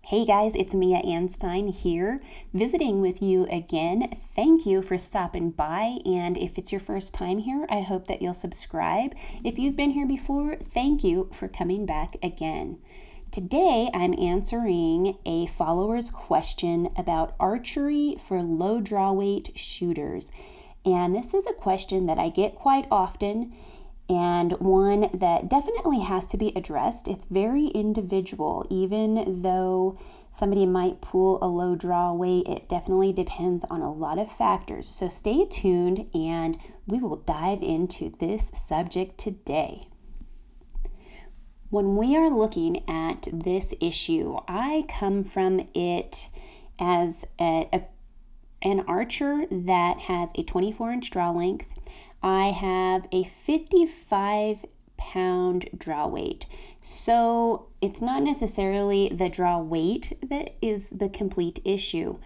Hey guys, it's Mia Anstine here, visiting with you again. Thank you for stopping by, and if it's your first time here, I hope that you'll subscribe. If you've been here before, thank you for coming back again. Today, I'm answering a follower's question about archery for low draw weight shooters. And this is a question that I get quite often, and one that definitely has to be addressed. It's very individual. Even though somebody might pull a low draw weight, it definitely depends on a lot of factors. So stay tuned and we will dive into this subject today. When we are looking at this issue, I come from it as an archer that has a 24-inch draw length. I have a 55-pound draw weight. So it's not necessarily the draw weight that is the complete issue.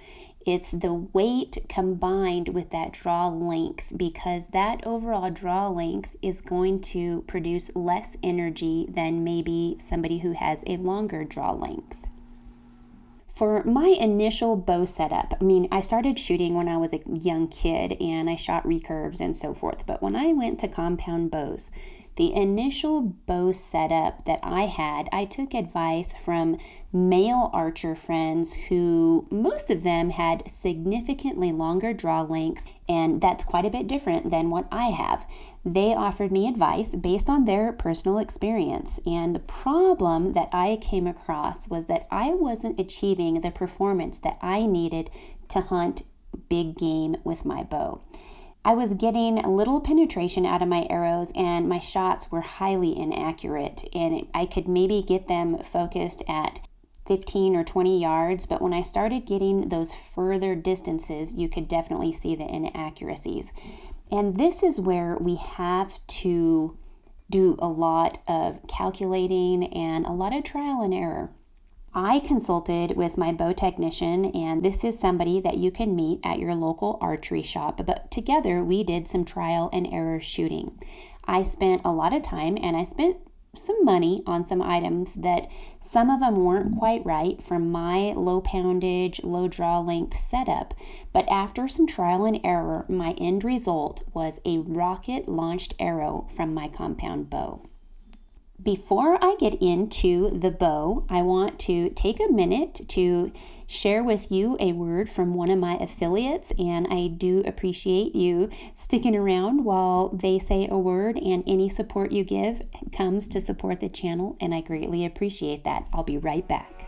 It's the weight combined with that draw length, because that overall draw length is going to produce less energy than maybe somebody who has a longer draw length. For my initial bow setup, I started shooting when I was a young kid and I shot recurves and so forth. But when I went to compound bows, the initial bow setup that I had, I took advice from male archer friends who most of them had significantly longer draw lengths, and that's quite a bit different than what I have. They offered me advice based on their personal experience, and the problem that I came across was that I wasn't achieving the performance that I needed to hunt big game with my bow. I was getting little penetration out of my arrows, and my shots were highly inaccurate, and I could maybe get them focused at 15 or 20 yards, but when I started getting those further distances, you could definitely see the inaccuracies. And this is where we have to do a lot of calculating and a lot of trial and error. I consulted with my bow technician, and this is somebody that you can meet at your local archery shop, but together we did some trial and error shooting. I spent a lot of time and I spent some money on some items that some of them weren't quite right for my low poundage, low draw length setup. But after some trial and error, my end result was a rocket launched arrow from my compound bow. Before I get into the bow, I want to take a minute to share with you a word from one of my affiliates, and I do appreciate you sticking around while they say a word, and any support you give comes to support the channel, and I greatly appreciate that. I'll be right back.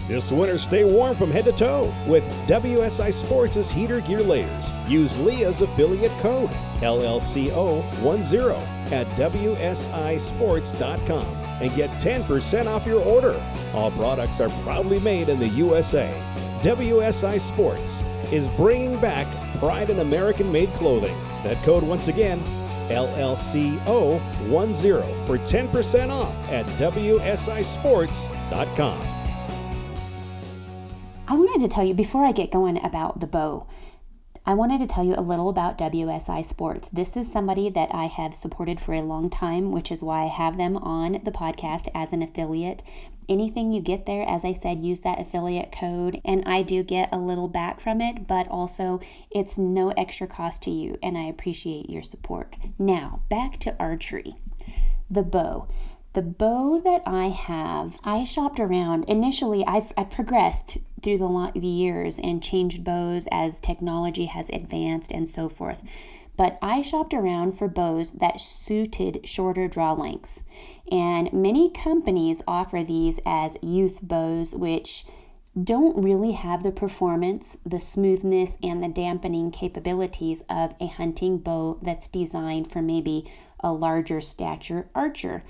This winter, stay warm from head to toe with WSI Sports' heater gear layers. Use Leah's affiliate code LLCO10 at WSISports.com and get 10% off your order. All products are proudly made in the USA. WSI Sports is bringing back pride in American-made clothing. That code once again, LLCO10 for 10% off at WSISports.com. I wanted to tell you, before I get going about the bow, I wanted to tell you a little about WSI Sports. This is somebody that I have supported for a long time, which is why I have them on the podcast as an affiliate. Anything you get there, as I said, use that affiliate code, and I do get a little back from it, but also it's no extra cost to you, and I appreciate your support. Now, back to archery. The bow. The bow that I have, I shopped around. Initially, I've progressed through the years and changed bows as technology has advanced and so forth. But I shopped around for bows that suited shorter draw lengths. And many companies offer these as youth bows, which don't really have the performance, the smoothness, and the dampening capabilities of a hunting bow that's designed for maybe a larger stature archer.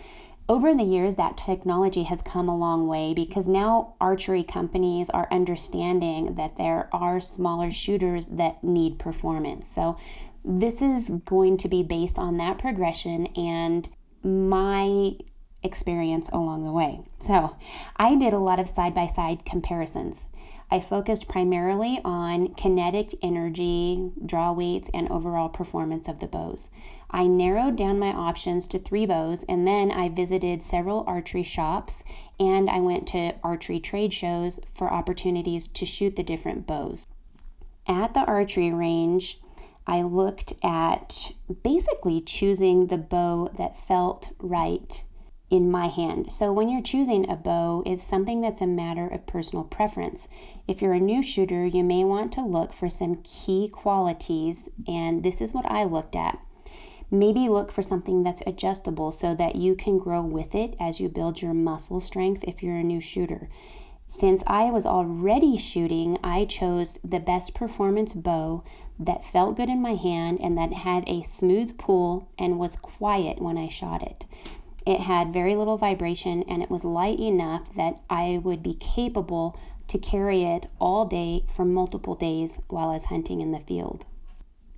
Over the years, that technology has come a long way, because now archery companies are understanding that there are smaller shooters that need performance. So this is going to be based on that progression, and my experience along the way. So I did a lot of side-by-side comparisons. I focused primarily on kinetic energy, draw weights, and overall performance of the bows. I narrowed down my options to 3 bows, and then I visited several archery shops, and I went to archery trade shows for opportunities to shoot the different bows. At the archery range, I looked at basically choosing the bow that felt right in my hand. So when you're choosing a bow, it's something that's a matter of personal preference. If you're a new shooter, you may want to look for some key qualities, and this is what I looked at. Maybe look for something that's adjustable so that you can grow with it as you build your muscle strength if you're a new shooter. Since I was already shooting, I chose the best performance bow that felt good in my hand and that had a smooth pull and was quiet when I shot it. It had very little vibration, and it was light enough that I would be capable to carry it all day for multiple days while I was hunting in the field.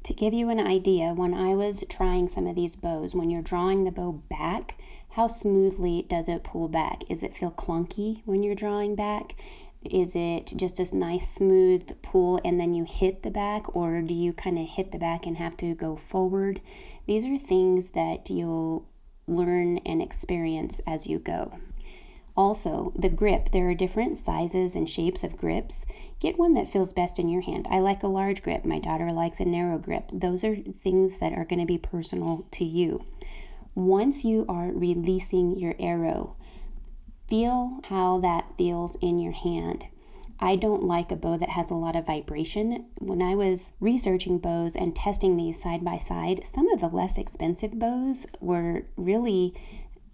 To give you an idea, when I was trying some of these bows, when you're drawing the bow back, how smoothly does it pull back? Does it feel clunky when you're drawing back? Is it just a nice smooth pull and then you hit the back, or do you kind of hit the back and have to go forward? These are things that you'll learn and experience as you go. Also, the grip. There are different sizes and shapes of grips. Get one that feels best in your hand. I like a large grip. My daughter likes a narrow grip. Those are things that are going to be personal to you. Once you are releasing your arrow, feel how that feels in your hand. I don't like a bow that has a lot of vibration. When I was researching bows and testing these side by side, some of the less expensive bows were really,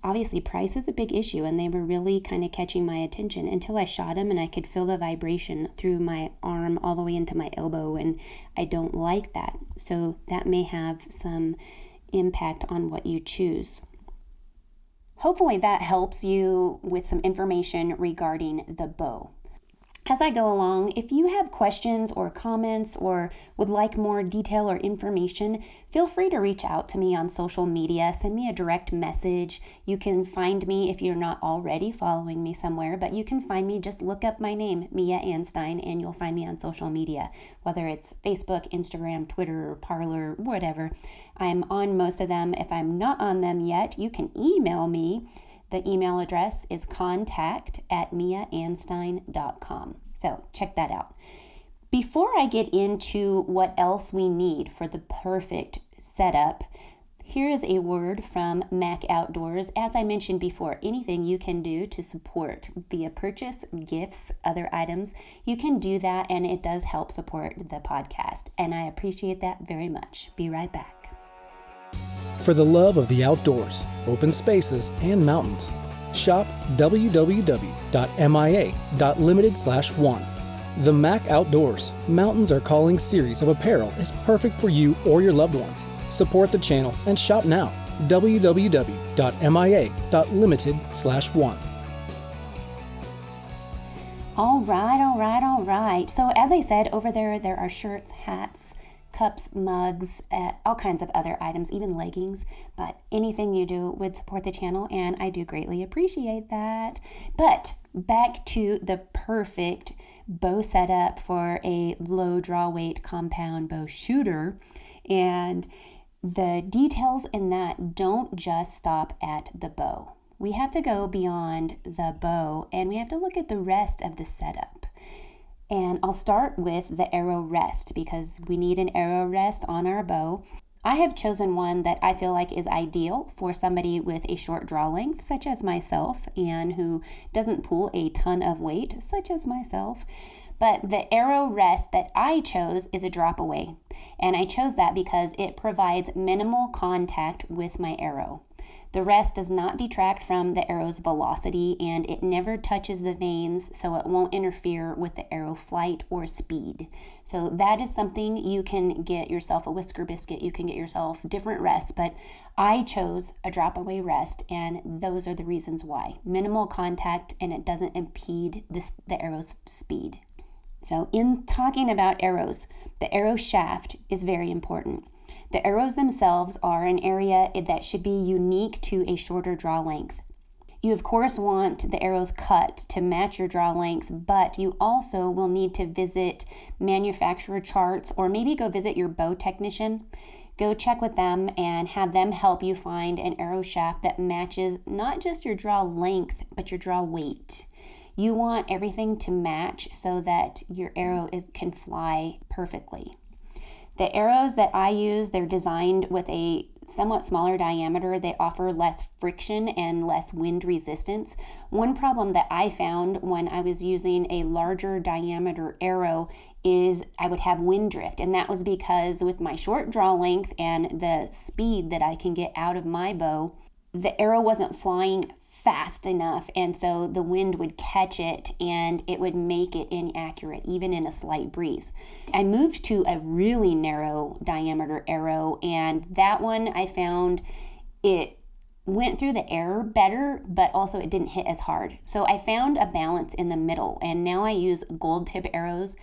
obviously price is a big issue, and they were really kind of catching my attention until I shot them and I could feel the vibration through my arm all the way into my elbow, and I don't like that. So that may have some impact on what you choose. Hopefully that helps you with some information regarding the bow. As I go along, if you have questions or comments or would like more detail or information, feel free to reach out to me on social media. Send me a direct message. You can find me if you're not already following me somewhere, but you can find me, just look up my name, Mia Anstine, and you'll find me on social media, whether it's Facebook, Instagram, Twitter, Parler, whatever. I'm on most of them. If I'm not on them yet, you can email me. The email address is contact@miaanstine.com. So check that out. Before I get into what else we need for the perfect setup, here is a word from Mac Outdoors. As I mentioned before, anything you can do to support via purchase, gifts, other items, you can do that, and it does help support the podcast. And I appreciate that very much. Be right back. For the love of the outdoors, open spaces, and mountains, shop www.mia.limited/1. The Mac Outdoors Mountains Are Calling series of apparel is perfect for you or your loved ones. Support the channel and shop now. www.mia.limited/1. All right. So as I said, over there are shirts, hats, cups, mugs, all kinds of other items, even leggings, but anything you do would support the channel, and I do greatly appreciate that. But back to the perfect bow setup for a low draw weight compound bow shooter, and the details in that don't just stop at the bow. We have to go beyond the bow, and we have to look at the rest of the setup. And I'll start with the arrow rest, because we need an arrow rest on our bow. I have chosen one that I feel like is ideal for somebody with a short draw length, such as myself, and who doesn't pull a ton of weight, such as myself. But the arrow rest that I chose is a drop away. And I chose that because it provides minimal contact with my arrow. The rest does not detract from the arrow's velocity, and it never touches the vanes, so it won't interfere with the arrow flight or speed. So that is something you can get yourself a whisker biscuit, you can get yourself different rests, but I chose a drop away rest, and those are the reasons why. Minimal contact, and it doesn't impede the arrow's speed. So in talking about arrows, the arrow shaft is very important. The arrows themselves are an area that should be unique to a shorter draw length. You of course want the arrows cut to match your draw length, but you also will need to visit manufacturer charts or maybe go visit your bow technician. Go check with them and have them help you find an arrow shaft that matches not just your draw length, but your draw weight. You want everything to match so that your arrow can fly perfectly. The arrows that I use, they're designed with a somewhat smaller diameter. They offer less friction and less wind resistance. One problem that I found when I was using a larger diameter arrow is I would have wind drift, and that was because with my short draw length and the speed that I can get out of my bow, the arrow wasn't flying fast enough, and so the wind would catch it and it would make it inaccurate even in a slight breeze. I moved to a really narrow diameter arrow, and that one I found it went through the air better, but also it didn't hit as hard. So I found a balance in the middle, and now I use gold tip arrows,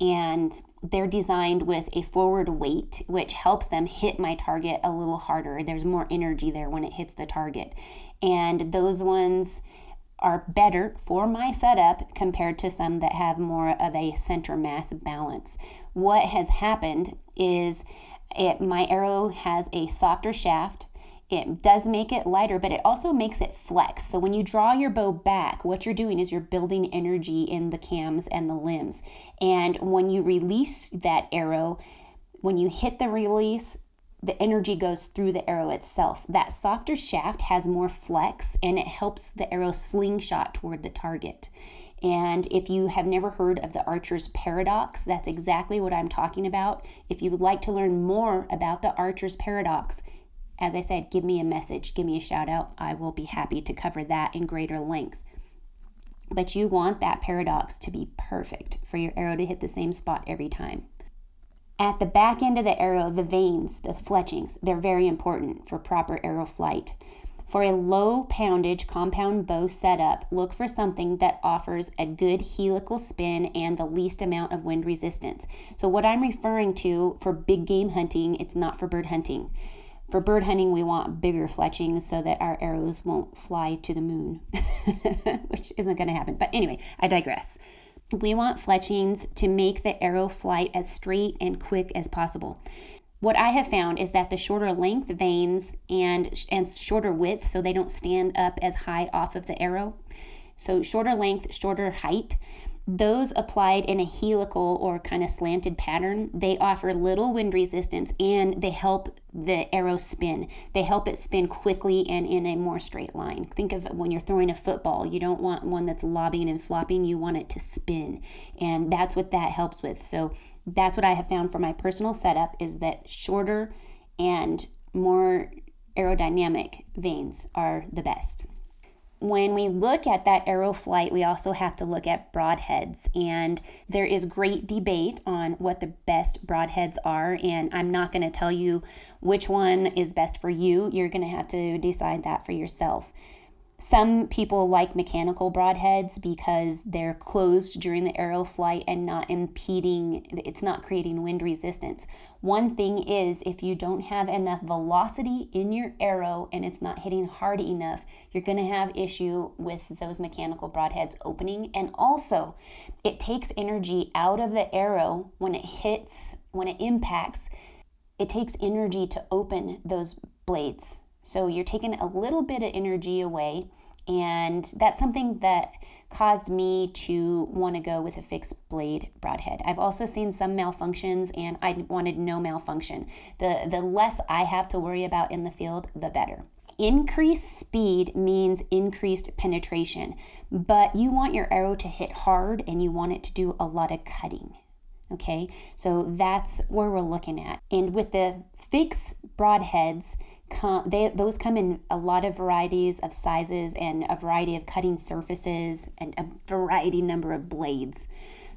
and they're designed with a forward weight, which helps them hit my target a little harder. There's more energy there when it hits the target. And those ones are better for my setup compared to some that have more of a center mass balance. What has happened is my arrow has a softer shaft. It does make it lighter, but it also makes it flex. So when you draw your bow back, what you're doing is you're building energy in the cams and the limbs. And when you release that arrow, when you hit the release, the energy goes through the arrow itself. That softer shaft has more flex, and it helps the arrow slingshot toward the target. And if you have never heard of the archer's paradox, that's exactly what I'm talking about. If you would like to learn more about the archer's paradox, as I said, give me a message, give me a shout out. I will be happy to cover that in greater length. But you want that paradox to be perfect for your arrow to hit the same spot every time. At the back end of the arrow, the vanes, the fletchings, they're very important for proper arrow flight. For a low poundage compound bow setup, look for something that offers a good helical spin and the least amount of wind resistance. So what I'm referring to for big game hunting, it's not for bird hunting. For bird hunting, we want bigger fletchings so that our arrows won't fly to the moon, which isn't going to happen. But anyway, I digress. We want fletchings to make the arrow flight as straight and quick as possible. What I have found is that the shorter length vanes and shorter width, so they don't stand up as high off of the arrow. So shorter length, shorter height, those applied in a helical or kind of slanted pattern, they offer little wind resistance and they help the arrow spin. They help it spin quickly and in a more straight line. Think of when you're throwing a football, you don't want one that's lobbing and flopping, you want it to spin. And that's what that helps with. So that's what I have found for my personal setup, is that shorter and more aerodynamic vanes are the best. When we look at that arrow flight, we also have to look at broadheads, and there is great debate on what the best broadheads are, and I'm not going to tell you which one is best for you. You're going to have to decide that for yourself. Some people like mechanical broadheads because they're closed during the arrow flight and not impeding, it's not creating wind resistance. One thing is, if you don't have enough velocity in your arrow and it's not hitting hard enough, you're going to have issue with those mechanical broadheads opening. And also, it takes energy out of the arrow when it hits, when it impacts. It takes energy to open those blades. So you're taking a little bit of energy away, and that's something that caused me to want to go with a fixed blade broadhead. I've also seen some malfunctions, and I wanted no malfunction. The less I have to worry about in the field, the better. Increased speed means increased penetration, but you want your arrow to hit hard and you want it to do a lot of cutting. Okay, so that's where we're looking at. And with the fixed broadheads, those come in a lot of varieties of sizes and a variety of cutting surfaces and a variety number of blades.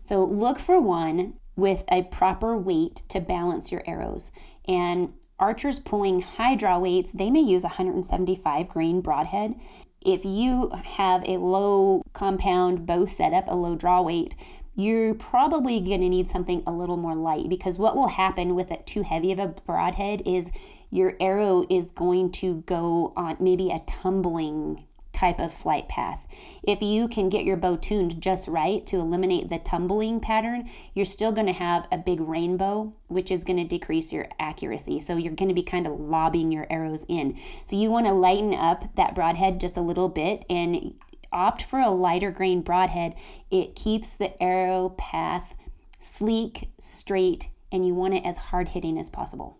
So look for one with a proper weight to balance your arrows. And archers pulling high draw weights, they may use 175 grain broadhead. If you have a low compound bow setup, a low draw weight, you're probably going to need something a little more light, because what will happen with it too heavy of a broadhead is your arrow is going to go on maybe a tumbling type of flight path. If you can get your bow tuned just right to eliminate the tumbling pattern, you're still going to have a big rainbow, which is going to decrease your accuracy. So you're going to be kind of lobbing your arrows in. So you want to lighten up that broadhead just a little bit and opt for a lighter grain broadhead. It keeps the arrow path sleek, straight, and you want it as hard hitting as possible.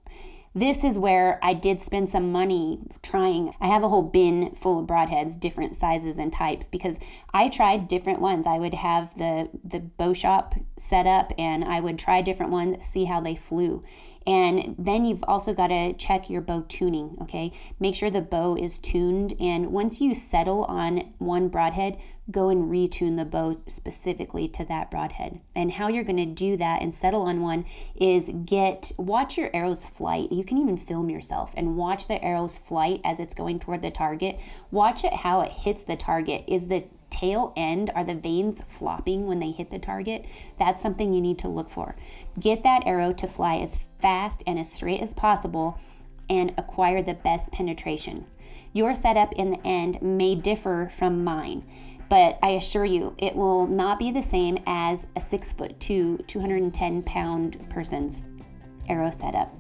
This is where I did spend some money trying. I have a whole bin full of broadheads, different sizes and types, because I tried different ones. I would have the bow shop set up and I would try different ones, see how they flew. And then you've also got to check your bow tuning, okay? Make sure the bow is tuned, and once you settle on one broadhead, go and retune the bow specifically to that broadhead. And how you're going to do that and settle on one is watch your arrow's flight. You can even film yourself and watch the arrow's flight as it's going toward the target. Watch it how it hits the target. Is the tail end, are the vanes flopping when they hit the target? That's something you need to look for. Get that arrow to fly as fast and as straight as possible and acquire the best penetration. Your setup in the end may differ from mine, but I assure you it will not be the same as a 6'2", 210-pound person's arrow setup.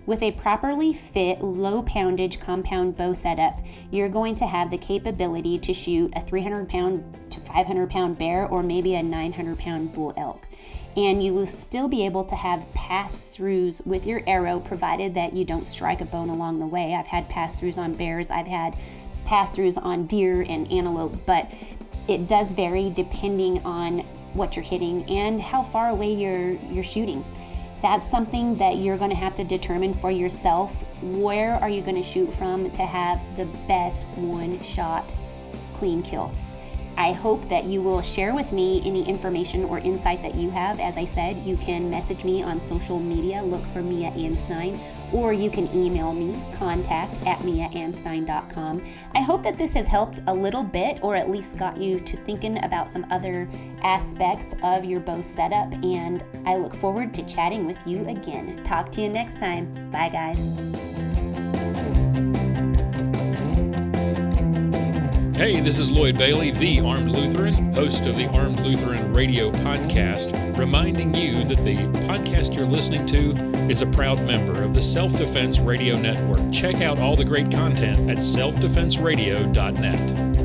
With a properly fit, low-poundage compound bow setup, you're going to have the capability to shoot a 300-pound to 500-pound bear or maybe a 900-pound bull elk. And you will still be able to have pass-throughs with your arrow, provided that you don't strike a bone along the way. I've had pass-throughs on bears, I've had pass-throughs on deer and antelope, but it does vary depending on what you're hitting and how far away you're shooting. That's something that you're going to have to determine for yourself. Where are you going to shoot from to have the best one-shot clean kill? I hope that you will share with me any information or insight that you have. As I said, you can message me on social media, look for me at Anstine, or you can email me, contact@me@anstine.com. I hope that this has helped a little bit, or at least got you to thinking about some other aspects of your bow setup, and I look forward to chatting with you again. Talk to you next time. Bye, guys. Hey, this is Lloyd Bailey, the Armed Lutheran, host of the Armed Lutheran Radio podcast, reminding you that the podcast you're listening to is a proud member of the Self-Defense Radio Network. Check out all the great content at selfdefenseradio.net.